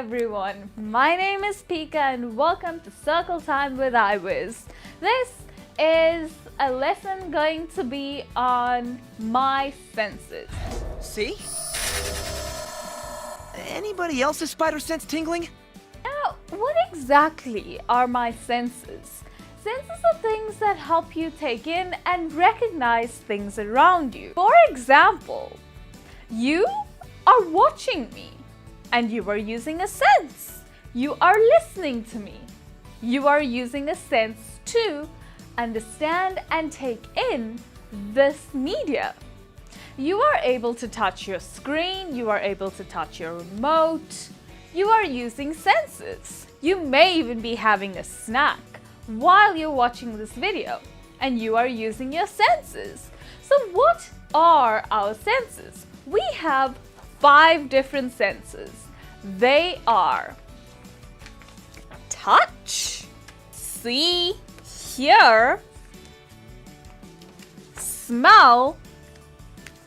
everyone, my name is Pika and welcome to Circle Time with iWhiz. This is a lesson going to be on my senses. See? Anybody else's spider sense tingling? Now, what exactly are my senses? Senses are things that help you take in and recognize things around you. For example, you are watching me. And you are using a sense. You are listening to me. You are using a sense to understand and take in this media. You are able to touch your screen. You are able to touch your remote. You are using senses. You may even be having a snack while you're watching this video, and you are using your senses. So what are our senses? We have 5 different senses. They are touch, see, hear, smell,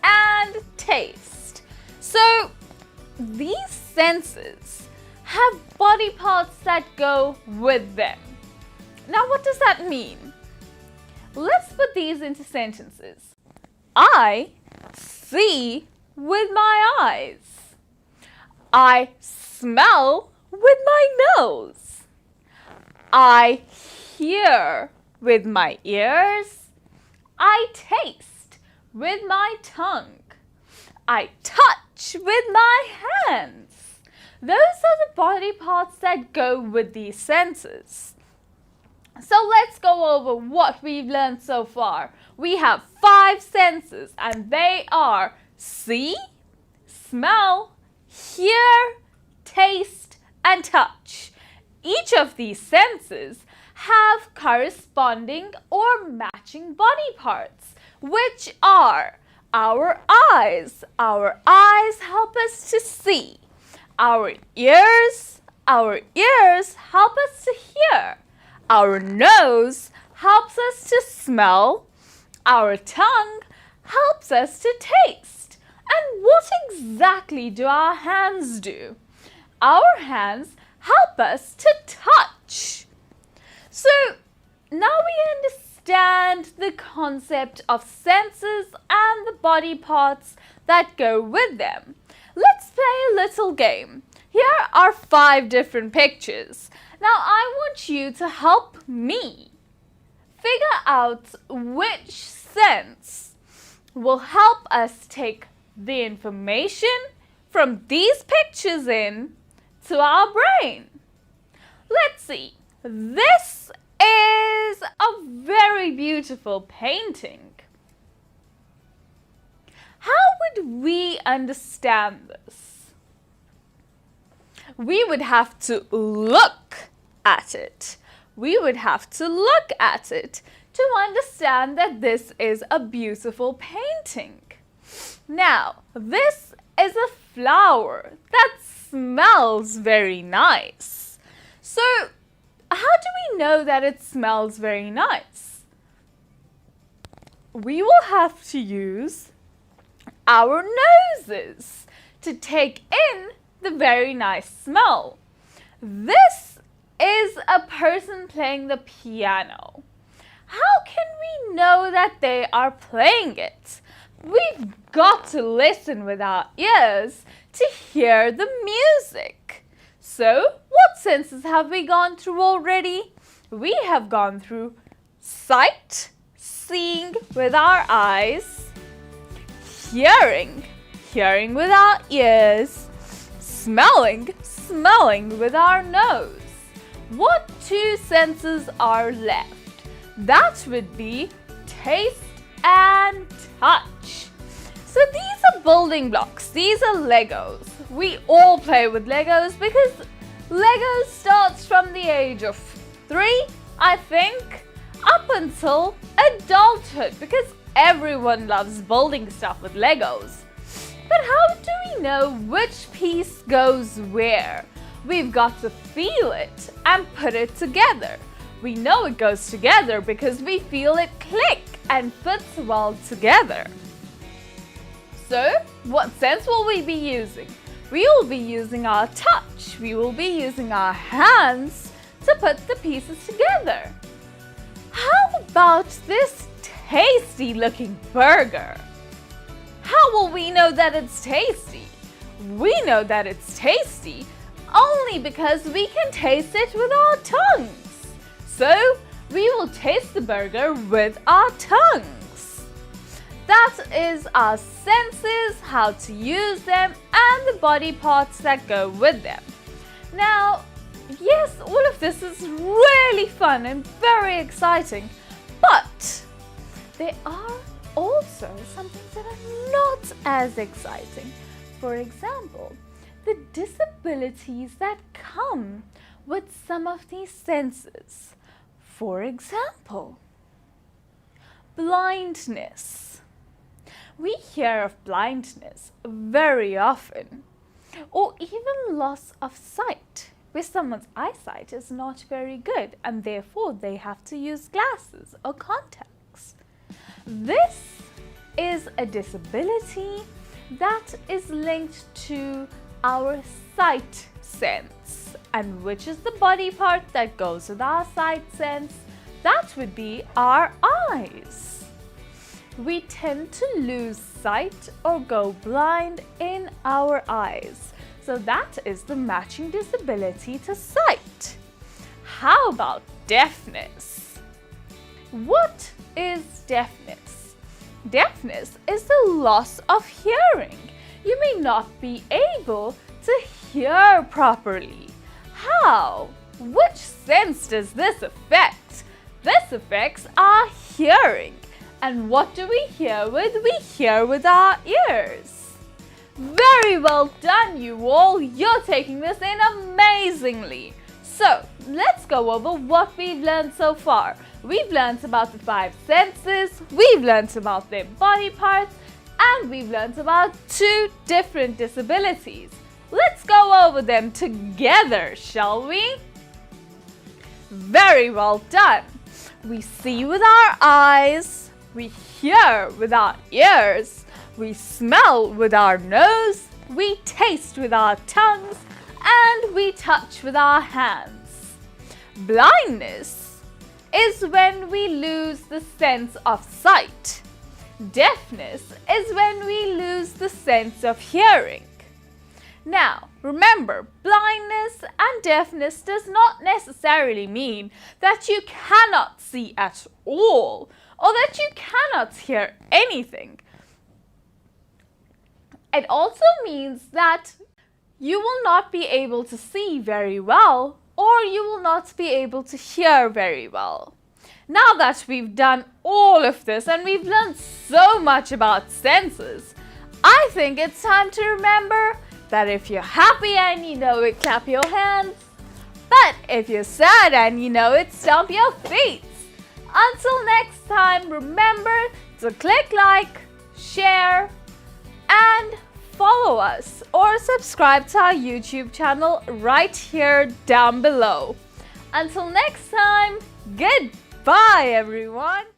and taste. So these senses have body parts that go with them. Now, what does that mean? Let's put these into sentences. I see with my eyes. I smell with my nose. I hear with my ears. I taste with my tongue. I touch with my hands. Those are the body parts that go with these senses. So let's go over what we've learned so far. We have 5 senses and they are see, smell, hear, taste, and touch. Each of these senses have corresponding or matching body parts, which are our eyes. Our eyes help us to see. Our ears help us to hear. Our nose helps us to smell. Our tongue helps us to taste. And what exactly do our hands do? Our hands help us to touch. So now we understand the concept of senses and the body parts that go with them. Let's play a little game. Here are 5 different pictures. Now I want you to help me figure out which sense will help us take the information from these pictures in to our brain. Let's see. This is a very beautiful painting. How would we understand this? We would have to look at it. We would have to look at it to understand that this is a beautiful painting. Now, this is a flower that smells very nice. So, how do we know that it smells very nice? We will have to use our noses to take in the very nice smell. This is a person playing the piano. How can we know that they are playing it? We've got to listen with our ears to hear the music. So, what senses have we gone through already? We have gone through sight, seeing with our eyes, hearing with our ears, smelling with our nose. What 2 senses are left? That would be taste and touch. So these are building blocks. These are Legos. We all play with Legos because Legos starts from the age of 3, I think, up until adulthood because everyone loves building stuff with Legos. But how do we know which piece goes where? We've got to feel it and put it together. We know it goes together because we feel it click and fits well together. So, what sense will we be using? We will be using our touch. We will be using our hands to put the pieces together. How about this tasty looking burger? How will we know that it's tasty? We know that it's tasty only because we can taste it with our tongues. So we will taste the burger with our tongues. That is our senses, how to use them, and the body parts that go with them. Now, yes, all of this is really fun and very exciting, but there are also some things that are not as exciting. For example, the disabilities that come with some of these senses. For example, blindness. We hear of blindness very often, or even loss of sight, where someone's eyesight is not very good and therefore they have to use glasses or contacts. This is a disability that is linked to our sight sense. And which is the body part that goes with our sight sense? That would be our eyes. We tend to lose sight or go blind in our eyes. So that is the matching disability to sight. How about deafness? What is deafness? Deafness is the loss of hearing. You may not be able to hear properly. How? Which sense does this affect? This affects our hearing. And what do we hear with? We hear with our ears. Very well done, you all. You're taking this in amazingly. So, let's go over what we've learned so far. We've learned about the 5 senses, we've learned about their body parts, and we've learned about 2 different disabilities. Let's go over them together, shall we? Very well done. We see with our eyes, we hear with our ears, we smell with our nose, we taste with our tongues, and we touch with our hands. Blindness is when we lose the sense of sight. Deafness is when we lose the sense of hearing. Now, remember, blindness and deafness does not necessarily mean that you cannot see at all or that you cannot hear anything. It also means that you will not be able to see very well or you will not be able to hear very well. Now that we've done all of this and we've learned so much about senses, I think it's time to remember that if you're happy and you know it, clap your hands. But if you're sad and you know it, stomp your feet. Until next time, remember to click like, share, and follow us or subscribe to our YouTube channel right here down below. Until next time, goodbye everyone.